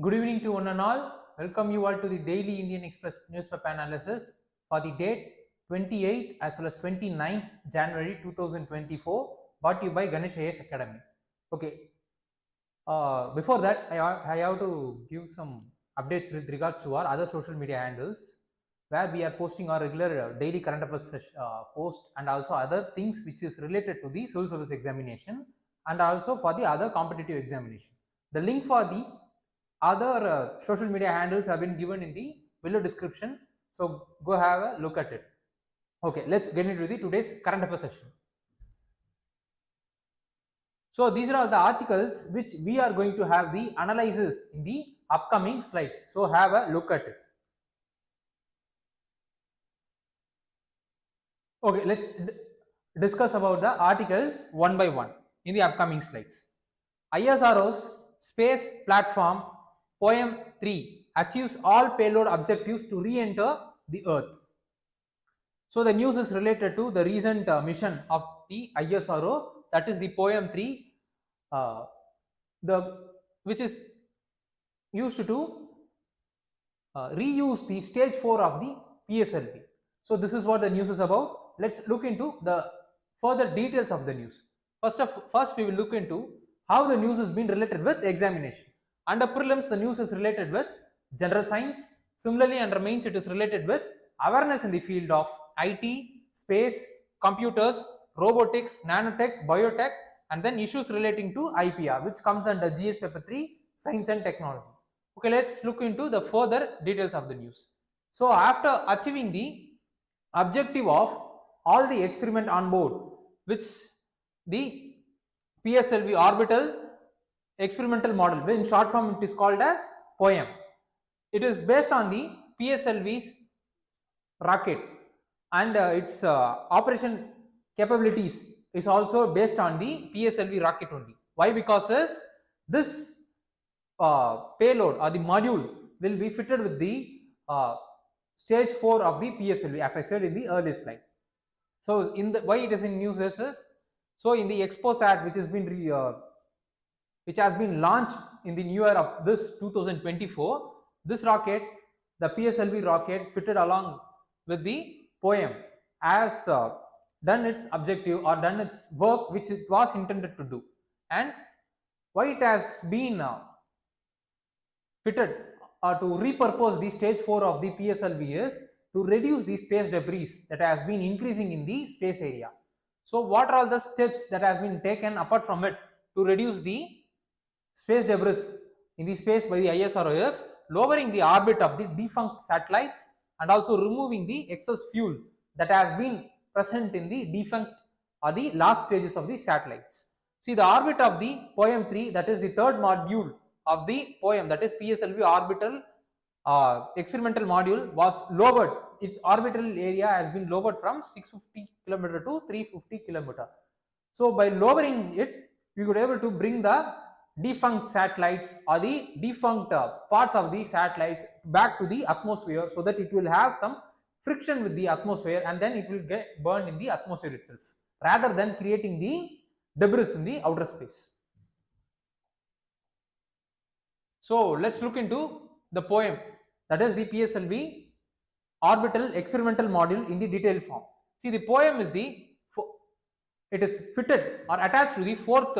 Good evening to one and all. Welcome you all to the daily Indian Express newspaper analysis for the date 28th as well as 29th January 2024, brought to you by Ganesh IAS Academy. Okay. Before that, I have to give some updates with regards to our other social media handles, where we are posting our regular daily current affairs post and also other things which is related to the civil service examination and also for the other competitive examination. The link for the other social media handles have been given in the below description, so go have a look at it. Okay, let's get into the today's current affairs session. So these are all the articles which we are going to have the analysis in the upcoming slides, so have a look at it. Okay, let's discuss about the articles one by one in the upcoming slides. ISRO'S space platform Poem 3 achieves all payload objectives to re-enter the Earth. So the news is related to the recent mission of the ISRO, that is the Poem 3, which is used to reuse the stage 4 of the PSLV. So this is what the news is about. Let's look into the further details of the news. First we will look into how the news has been related with examination. Under prelims, the news is related with general science. Similarly, under mains, it is related with awareness in the field of IT, space, computers, robotics, nanotech, biotech, and then issues relating to IPR, which comes under GS paper 3, science and technology. Okay, let's look into the further details of the news. So after achieving the objective of all the experiment on board, which the PSLV orbital experimental model, in short form it is called as POEM. It is based on the PSLV's rocket, and its operation capabilities is also based on the PSLV rocket only. Why? Because this payload or the module will be fitted with the stage 4 of the PSLV, as I said in the earlier slide. So in the why it is in news is, so in the EXPOSAT, which has been launched in the new year of this 2024, this rocket, the PSLV rocket fitted along with the POEM, has done its objective or done its work which it was intended to do. And why it has been fitted or to repurpose the stage 4 of the PSLV is to reduce the space debris that has been increasing in the space area. So what are all the steps that has been taken apart from it to reduce the space debris in the space by the ISRO is lowering the orbit of the defunct satellites and also removing the excess fuel that has been present in the defunct or the last stages of the satellites. See, the orbit of the POEM 3, that is the third module of the POEM, that is PSLV orbital experimental module, was lowered. Its orbital area has been lowered from 650 km to 350 km. So by lowering it, we were able to bring the defunct satellites or the defunct parts of the satellites back to the atmosphere, so that it will have some friction with the atmosphere and then it will get burned in the atmosphere itself, rather than creating the debris in the outer space. So let's look into the POEM, that is the PSLV orbital experimental module in the detailed form. See, the POEM is it is fitted or attached to the fourth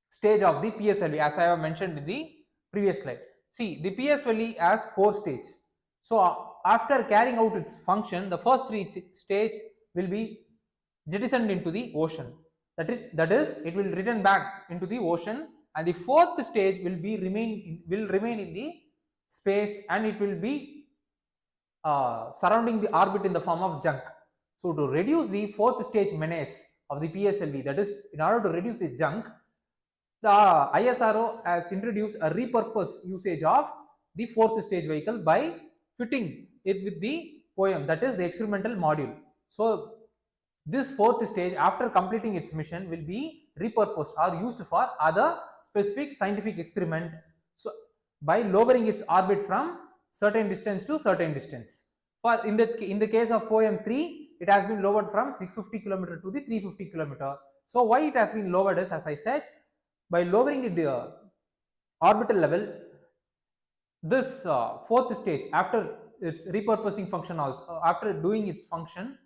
stage of the PSLV, as I have mentioned in the previous slide. See, the PSLV has 4 stages. So after carrying out its function, the first 3 stages will be jettisoned into the ocean. That is, it will return back into the ocean, and the 4th stage will remain in the space, and it will be surrounding the orbit in the form of junk. So to reduce the 4th stage menace of the PSLV, that is, in order to reduce the junk, the ISRO has introduced a repurpose usage of the 4th stage vehicle by fitting it with the POEM, that is the experimental module. So this 4th stage, after completing its mission, will be repurposed or used for other specific scientific experiment, so by lowering its orbit from certain distance to certain distance. For in the case of POEM 3, it has been lowered from 650 km to the 350 km. So why it has been lowered is, as I said, by lowering the orbital level, this fourth stage, after its repurposing function also, after doing its function,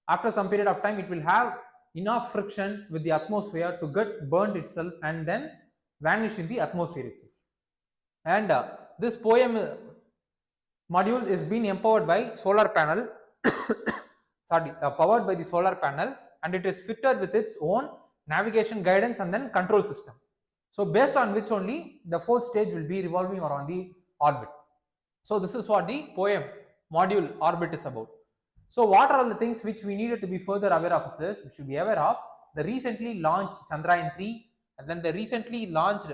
after some period of time, it will have enough friction with the atmosphere to get burned itself and then vanish in the atmosphere itself. And this poem module is being empowered by solar panel powered by the solar panel, and it is fitted with its own navigation, guidance and then control system. So based on which only the fourth stage will be revolving around the orbit. So this is what the poem module orbit is about. So what are all the things which we needed to be further aware of is, we should be aware of the recently launched Chandrayaan-3 and then the recently launched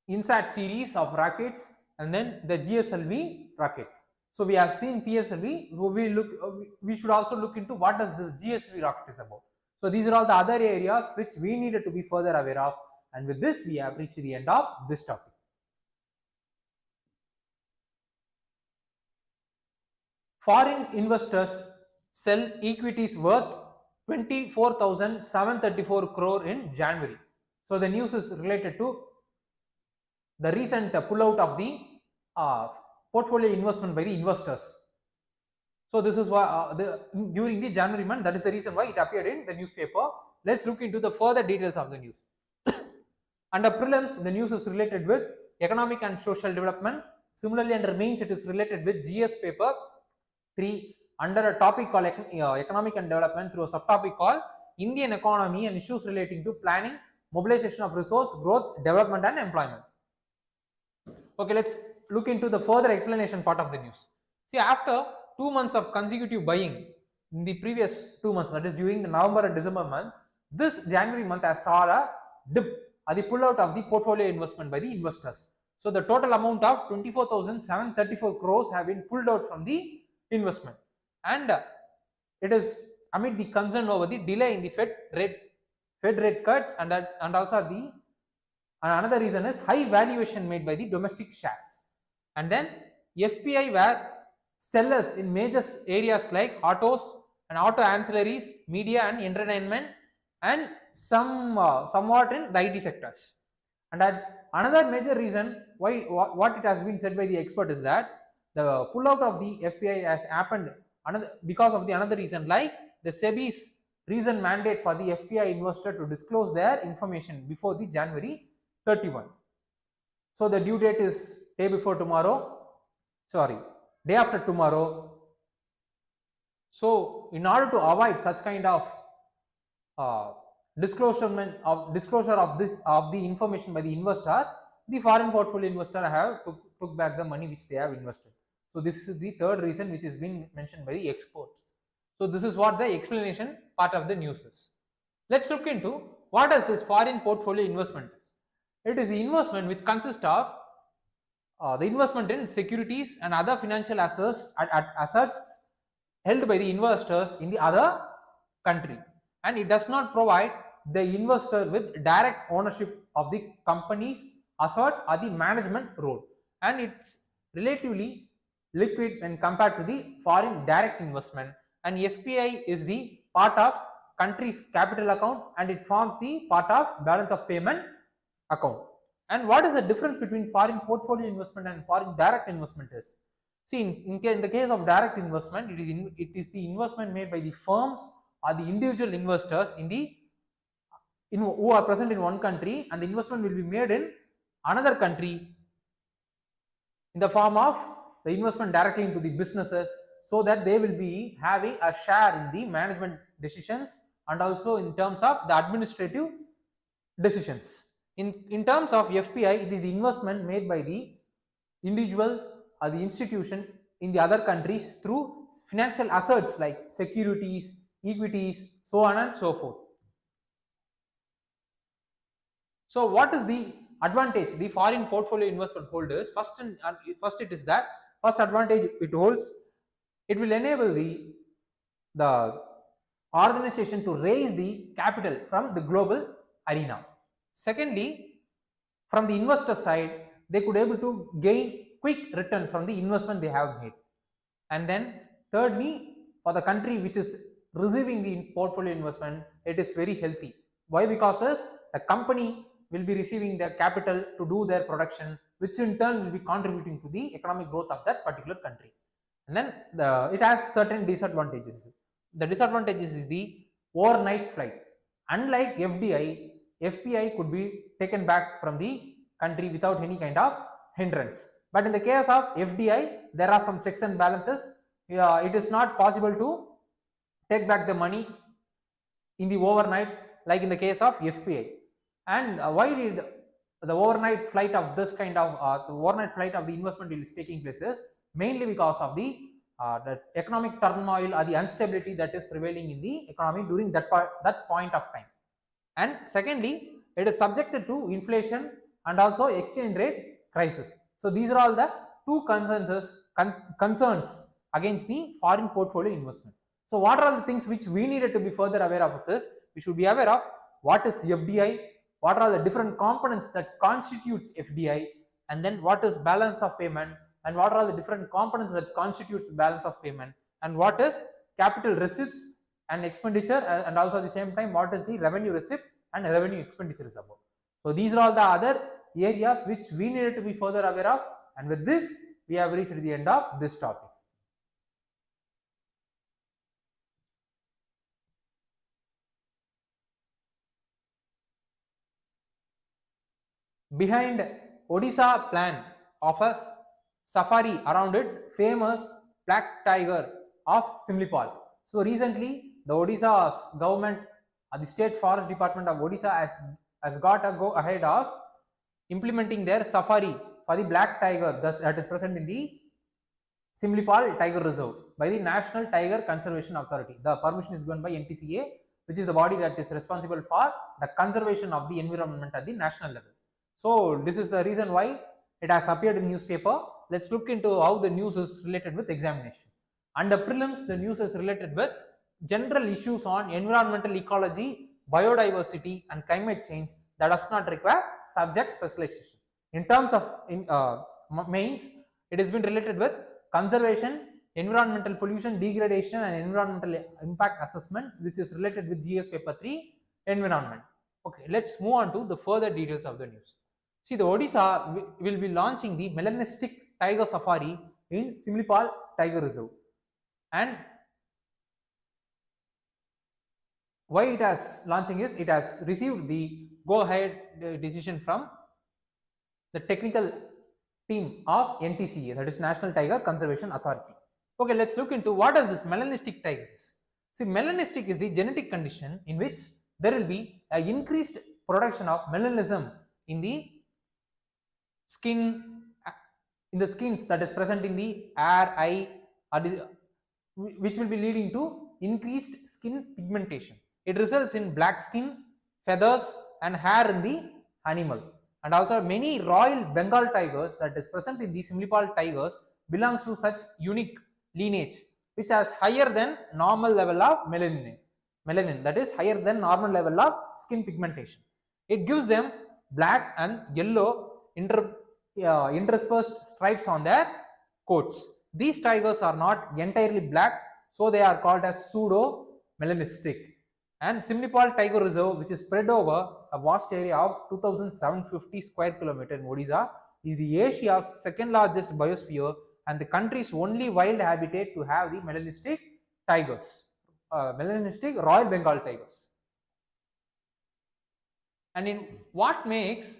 INSAT series of rockets and then the GSLV rocket. So we have seen PSLV, we should also look into what does this GSLV rocket is about. So these are all the other areas which we needed to be further aware of, and with this we have reached the end of this topic. Foreign investors sell equities worth 24,734 crore in January. So the news is related to the recent pullout of the portfolio investment by the investors. So this is why during the January month, that is the reason why it appeared in the newspaper. Let's look into the further details of the news. Under prelims, the news is related with economic and social development. Similarly, under mains, it is related with GS paper 3 under a topic called economic and development through a subtopic called Indian economy and issues relating to planning, mobilization of resource, growth, development and employment. Okay, let's look into the further explanation part of the news. See, after 2 months of consecutive buying in the previous 2 months, that is during the November and December month, this January month has saw a dip at the pull out of the portfolio investment by the investors. So the total amount of 24,734 crores have been pulled out from the investment, and it is amid the concern over the delay in the Fed rate cuts, and also the another reason is high valuation made by the domestic shares. And then FPI were sellers in major areas like autos and auto ancillaries, media and entertainment, and somewhat in the IT sectors. And another major reason why what it has been said by the expert is that the pullout of the FPI has happened because of the another reason, like the SEBI's recent mandate for the FPI investor to disclose their information before the January 31. So the due date is day after tomorrow. So in order to avoid such kind of disclosure of the information by the investor, the foreign portfolio investor have took back the money which they have invested. So this is the third reason which is being mentioned by the experts. So this is what the explanation part of the news is. Let's look into what does this foreign portfolio investment is. It is the investment which consists of the investment in securities and other financial assets held by the investors in the other country, and it does not provide the investor with direct ownership of the company's asset or the management role, and it's relatively liquid when compared to the foreign direct investment. And FPI is the part of country's capital account, and it forms the part of balance of payment account. And what is the difference between foreign portfolio investment and foreign direct investment is? See, in the case of direct investment, it is the investment made by the firms or the individual investors who are present in one country, and the investment will be made in another country in the form of the investment directly into the businesses, so that they will be having a share in the management decisions and also in terms of the administrative decisions. In terms of FPI, it is the investment made by the individual or the institution in the other countries through financial assets like securities, equities, so on and so forth. So what is the advantage the foreign portfolio investment holders? First it is that first advantage it holds, it will enable the organization to raise the capital from the global arena. Secondly, from the investor side, they could able to gain quick return from the investment they have made. And then thirdly, for the country which is receiving the portfolio investment, it is very healthy. Why? Because the company will be receiving their capital to do their production, which in turn will be contributing to the economic growth of that particular country. And then it has certain disadvantages. The disadvantages is the overnight flight. Unlike FDI, FPI could be taken back from the country without any kind of hindrance. But in the case of FDI, there are some checks and balances. It is not possible to take back the money in the overnight like in the case of FPI. And why did the overnight flight of this kind of the overnight flight of the investment is taking place is mainly because of the economic turmoil or the instability that is prevailing in the economy during that point of time. And secondly, it is subjected to inflation and also exchange rate crisis. So these are all the two concerns against the foreign portfolio investment. So what are all the things which we needed to be further aware of is we should be aware of what is FDI, what are the different components that constitutes FDI, and then what is balance of payment, and what are the different components that constitutes balance of payment, and what is capital receipts and expenditure, and also at the same time what is the revenue receipt and revenue expenditure is about. So these are all the other areas which we needed to be further aware of, and with this we have reached the end of this topic. Behind Odisha plan of a safari around its famous black tiger of SIMLIPAL. So recently the Odisha's government, the state forest department of Odisha has got a go ahead of implementing their safari for the black tiger that is present in the SIMLIPAL Tiger Reserve by the National Tiger Conservation Authority. The permission is given by NTCA, which is the body that is responsible for the conservation of the environment at the national level. So this is the reason why it has appeared in newspaper. Let's look into how the news is related with examination. Under prelims, the news is related with general issues on environmental ecology, biodiversity and climate change that does not require subject specialization. In terms of mains, it has been related with conservation, environmental pollution, degradation and environmental impact assessment, which is related with GS paper 3, environment. Okay, let's move on to the further details of the news. See, the Odisha will be launching the melanistic tiger safari in SIMLIPAL Tiger Reserve. And why it has launching is it has received the go ahead decision from the technical team of NTCA, that is National Tiger Conservation Authority. Okay, let's look into what is this melanistic tiger is. See, melanistic is the genetic condition in which there will be an increased production of melanism in the skin, in the skins that is present in the hair, eye, which will be leading to increased skin pigmentation. It results in black skin, feathers and hair in the animal. And also many Royal Bengal tigers that is present in the SIMLIPAL tigers belongs to such unique lineage which has higher than normal level of melanin, that is higher than normal level of skin pigmentation. It gives them black and yellow interspersed stripes on their coats. These tigers are not entirely black, so they are called as pseudo melanistic. And SIMLIPAL Tiger Reserve, which is spread over a vast area of 2,750 square kilometers in Odisha, is the Asia's second largest biosphere and the country's only wild habitat to have the melanistic tigers, melanistic Royal Bengal tigers. And in what makes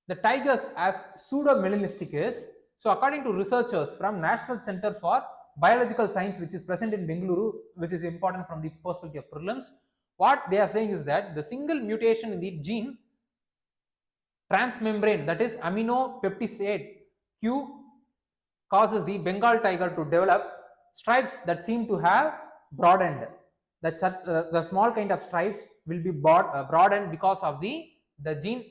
the tigers as pseudo-melanistic is, so according to researchers from National Center for Biological Science, which is present in Bengaluru, which is important from the perspective of prelims, what they are saying is that the single mutation in the gene transmembrane, that is aminopeptidase Q, causes the Bengal tiger to develop stripes that seem to have broadened. That the small kind of stripes will be broadened because of the gene,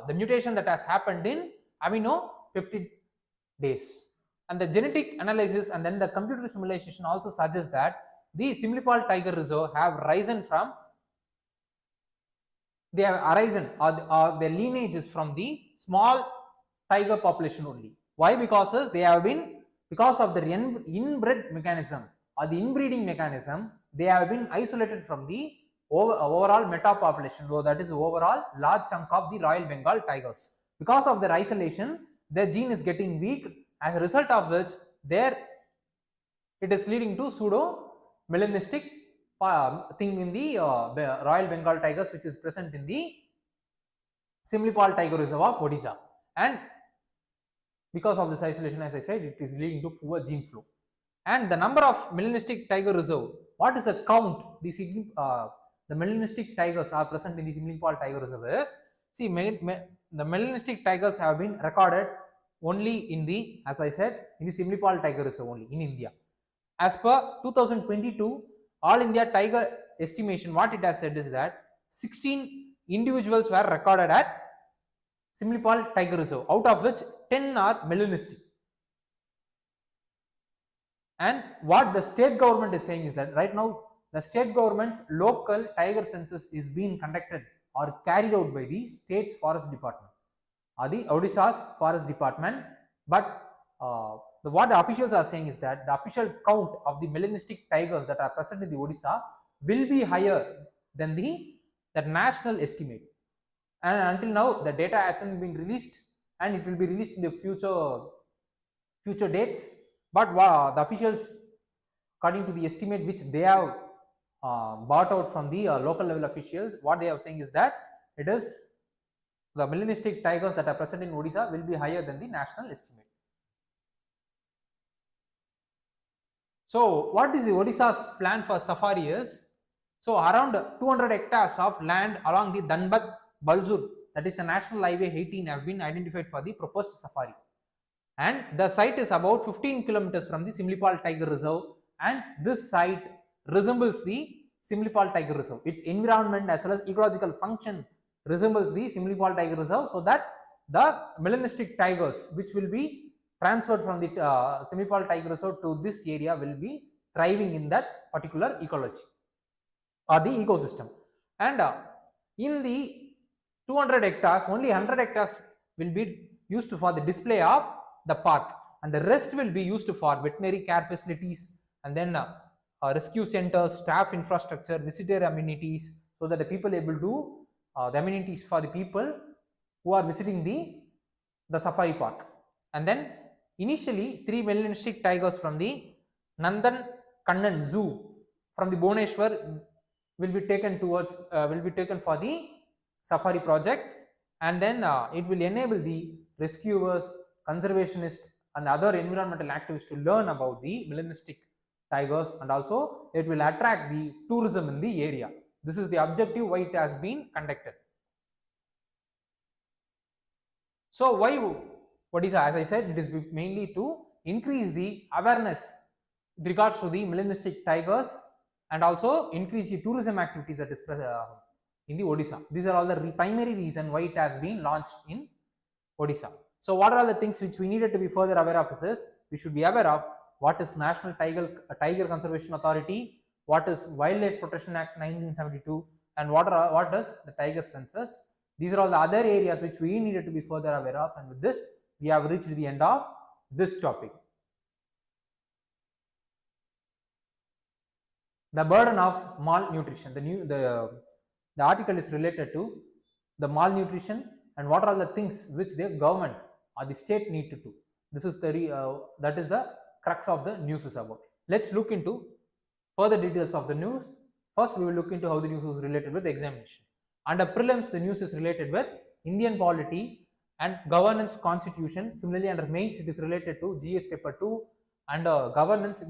the mutation that has happened in aminopeptidase. And the genetic analysis and then the computer simulation also suggests that the SIMLIPAL Tiger Reserve have arisen from, they have arisen or their lineage is from the small tiger population only. Why? Because they have been, because of the inbred mechanism or the inbreeding mechanism, they have been isolated from the overall meta population, so that is overall large chunk of the Royal Bengal tigers. Because of their isolation, their gene is getting weak, as a result of which it is leading to pseudo melanistic thing in the Royal Bengal tigers, which is present in the SIMLIPAL tiger reserve of Odisha, and because of this isolation, as I said, it is leading to poor gene flow. And the number of melanistic tiger reserve, what is the count? The melanistic tigers are present in the SIMLIPAL tiger reserve is, see, the melanistic tigers have been recorded only in the, as I said, in the SIMLIPAL tiger reserve only in India. As per 2022 All India Tiger estimation, what it has said is that 16 individuals were recorded at SIMLIPAL tiger reserve, out of which 10 are melanistic. And what the state government is saying is that right now the state government's local tiger census is being conducted or carried out by the state's forest department or the Odisha's forest department, but what the officials are saying is that the official count of the melanistic tigers that are present in the Odisha will be higher than the national estimate. And until now the data hasn't been released, and it will be released in the future dates. But the officials, according to the estimate which they have bought out from the local level officials, what they are saying is that it is the melanistic tigers that are present in Odisha will be higher than the national estimate. So what is the Odisha's plan for safari is, so around 200 hectares of land along the Dhanbad Balsur, that is the National Highway 18, have been identified for the proposed safari, and the site is about 15 kilometers from the SIMLIPAL tiger reserve, and this site resembles the SIMLIPAL tiger reserve. Its environment as well as ecological function resembles the SIMLIPAL tiger reserve, so that the melanistic tigers which will be transferred from the SIMLIPAL tiger reserve to this area will be thriving in that particular ecology or the ecosystem. And in the 200 hectares, only 100 hectares will be used for the display of the park, and the rest will be used for veterinary care facilities, and then rescue centers, staff infrastructure, visitor amenities, so that the people able to the amenities for the people who are visiting the safari park. And then initially 3 melanistic tigers from the Nandan Kannan Zoo from the Bhubaneswar will be taken for the safari project, and then it will enable the rescuers, conservationists and other environmental activists to learn about the melanistic tigers, and also it will attract the tourism in the area. This is the objective why it has been conducted. So why Odisha? As I said, it is mainly to increase the awareness with regards to the melanistic tigers, and also increase the tourism activities that is in the Odisha. These are all the primary reason why it has been launched in Odisha. So what are all the things which we needed to be further aware of is we should be aware of what is National Tiger Conservation Authority, what is Wildlife Protection Act 1972, and what is the tiger census. These are all the other areas which we needed to be further aware of, and with this we have reached the end of this topic. The burden of malnutrition. The article is related to the malnutrition and what are the things which the government or the state need to do. This is that is the crux of the news is about. Let's look into further details of the news. First, we will look into how the news is related with the examination. Under prelims, the news is related with Indian polity and governance constitution. Similarly, under mains, it is related to GS paper 2 and governance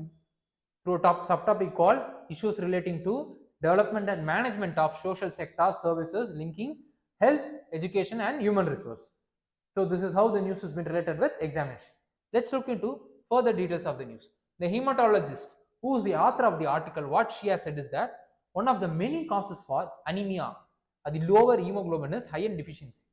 through a subtopic called issues relating to development and management of social sector services linking health, education and human resource. So this is how the news has been related with examination. Let's look into further details of the news. The hematologist who is the author of the article, what she has said is that one of the many causes for anemia or the lower hemoglobin is iron deficiency,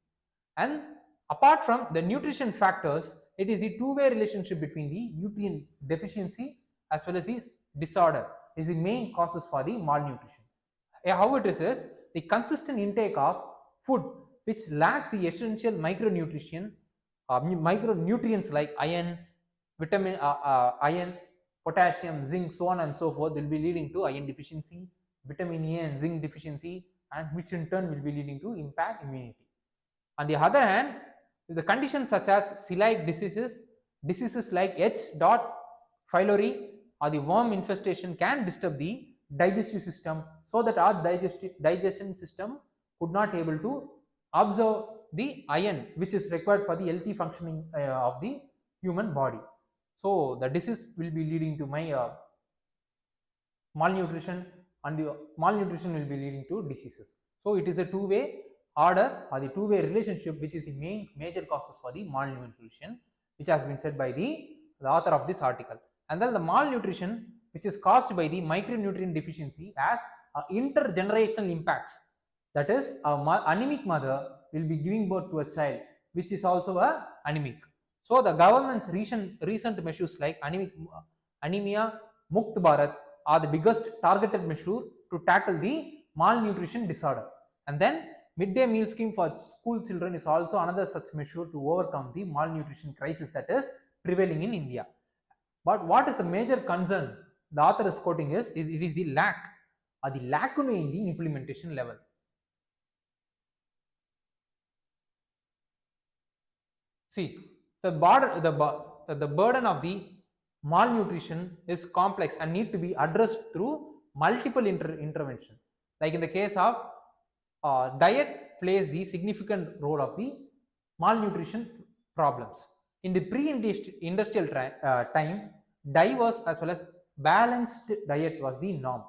and apart from the nutrition factors, it is the two-way relationship between the nutrient deficiency as well as this disorder is the main causes for the malnutrition. How it is the consistent intake of food which lacks the essential micronutrients like iron, vitamin, iron, potassium, zinc, so on and so forth will be leading to iron deficiency, vitamin A and zinc deficiency, and which in turn will be leading to impaired immunity. On the other hand, The conditions such as celiac diseases, diseases like H. pylori or the worm infestation can disturb the digestive system, so that our digestion system could not able to absorb the iron which is required for the healthy functioning of the human body. So the disease will be leading to my malnutrition, and the malnutrition will be leading to diseases. So it is a two-way order or the two-way relationship which is the major causes for the malnutrition, which has been said by the author of this article. And then the malnutrition which is caused by the micronutrient deficiency has intergenerational impacts. That is, an anemic mother will be giving birth to a child which is also a anemic. So the government's recent measures like anemia Mukt Bharat are the biggest targeted measure to tackle the malnutrition disorder. And then midday meal scheme for school children is also another such measure to overcome the malnutrition crisis that is prevailing in India. But what is the major concern the author is quoting is it is the lack or the lacuna in the implementation level. See, the burden of the malnutrition is complex and need to be addressed through multiple intervention. Like in the case of diet plays the significant role of the malnutrition problems. In the pre-industrial time, diverse as well as balanced diet was the norm.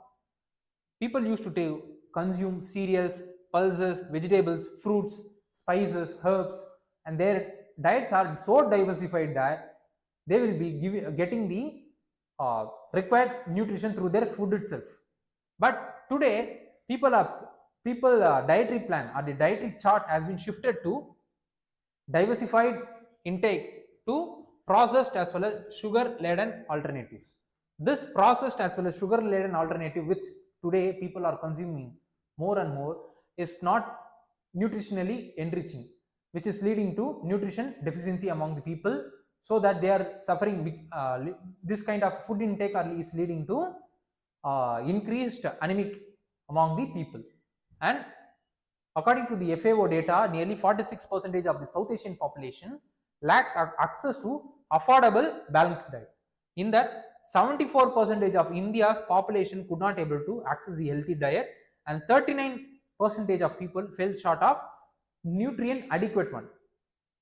People used to consume cereals, pulses, vegetables, fruits, spices, herbs, and their diets are so diversified that they will be getting the required nutrition through their food itself. But today, people dietary plan or the dietary chart has been shifted to diversified intake to processed as well as sugar laden alternatives. This processed as well as sugar laden alternative which today people are consuming more and more is not nutritionally enriching, which is leading to nutrition deficiency among the people, so that they are suffering this kind of food intake is leading to increased anemic among the people. And according to the FAO data, nearly 46% of the South Asian population lacks access to affordable balanced diet. In that, 74% of India's population could not able to access the healthy diet, and 39% of people fell short of nutrient adequate one.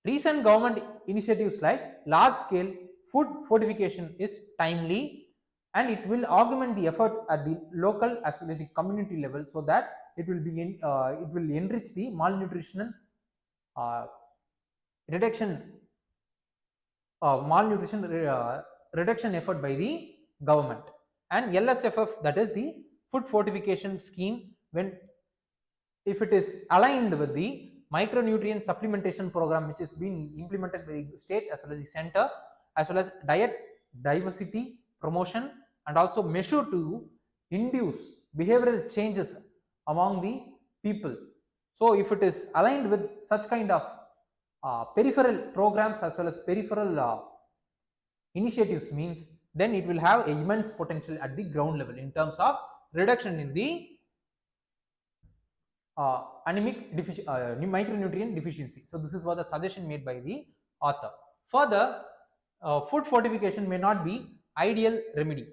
Recent government initiatives like large scale food fortification is timely, and it will augment the effort at the local as well as the community level, so that it will enrich the malnutrition reduction reduction effort by the government. And LSFF, that is the food fortification scheme, when if it is aligned with the micronutrient supplementation program which is being implemented by the state as well as the center, as well as diet diversity promotion, and also measure to induce behavioral changes among the people. So if it is aligned with such kind of peripheral programs as well as peripheral initiatives means, then it will have a immense potential at the ground level in terms of reduction in the anemic micronutrient deficiency. So this is what the suggestion made by the author. Further, food fortification may not be ideal remedy.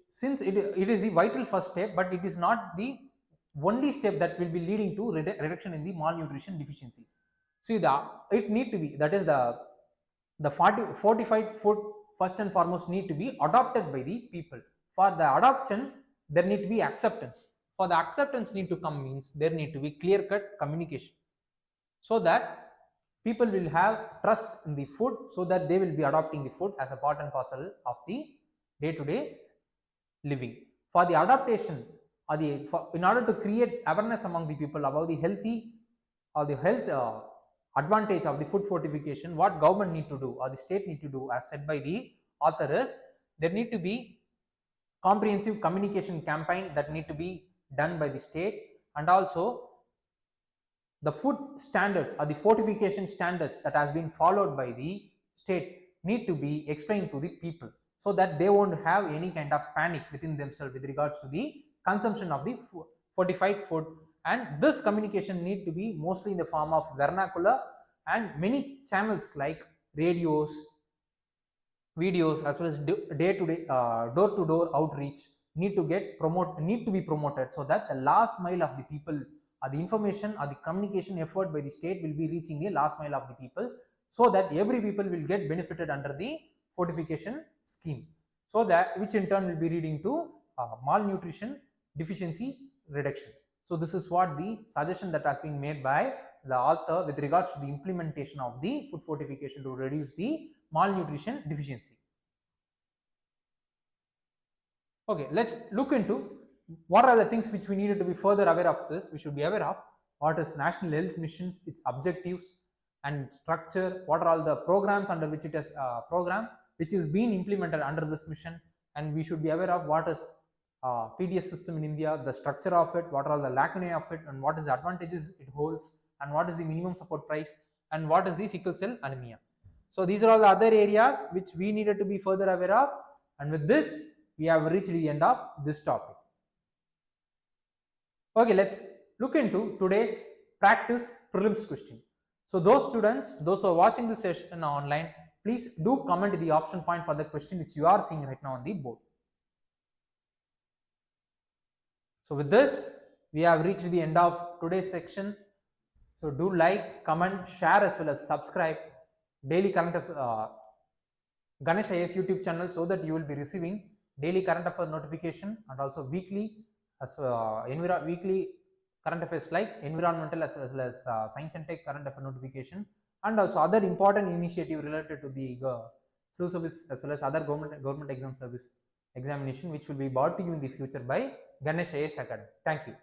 Since it is the vital first step, but it is not the only step that will be leading to reduction in the malnutrition deficiency. See, it need to be, that is the fortified food first and foremost need to be adopted by the people. For the adoption, there need to be acceptance. For the acceptance need to come means there need to be clear cut communication, so that people will have trust in the food, so that they will be adopting the food as a part and parcel of the day-to-day living. For the adaptation or in order to create awareness among the people about the healthy or the health advantage of the food fortification, what government need to do or the state need to do, as said by the author, is there need to be comprehensive communication campaign that need to be done by the state, and also the food standards or the fortification standards that has been followed by the state need to be explained to the people, so that they won't have any kind of panic within themselves with regards to the consumption of the fortified food and this communication need to be mostly in the form of vernacular, and many channels like radios, videos, as well as day-to-day door-to-door outreach need to be promoted, so that the last mile of the people, the information or the communication effort by the state will be reaching the last mile of the people, so that every people will get benefited under the fortification scheme, so that which in turn will be leading to malnutrition deficiency reduction. So this is what the suggestion that has been made by the author with regards to the implementation of the food fortification to reduce the malnutrition deficiency. Okay, let's look into what are the things which we needed to be further aware of. This we should be aware of what is National Health Missions, its objectives and structure, what are all the programs under which it is program which is being implemented under this mission, and we should be aware of what is PDS system in India, the structure of it, what are all the lacunae of it, and what is the advantages it holds, and what is the minimum support price, and what is the sickle cell anemia. So these are all the other areas which we needed to be further aware of, and with this we have reached the end of this topic. Okay, let's look into today's practice prelims question. So those students, those who are watching this session online, please do comment the option point for the question which you are seeing right now on the board. So with this, we have reached the end of today's section. So do like, comment, share as well as subscribe daily current Ganesh IAS YouTube channel, so that you will be receiving daily current affairs notification and also weekly weekly current affairs like environmental as well as science and tech current affairs notification, and also other important initiative related to the civil service as well as other government exam service examination, which will be brought to you in the future by Ganesh IAS Academy. Thank you.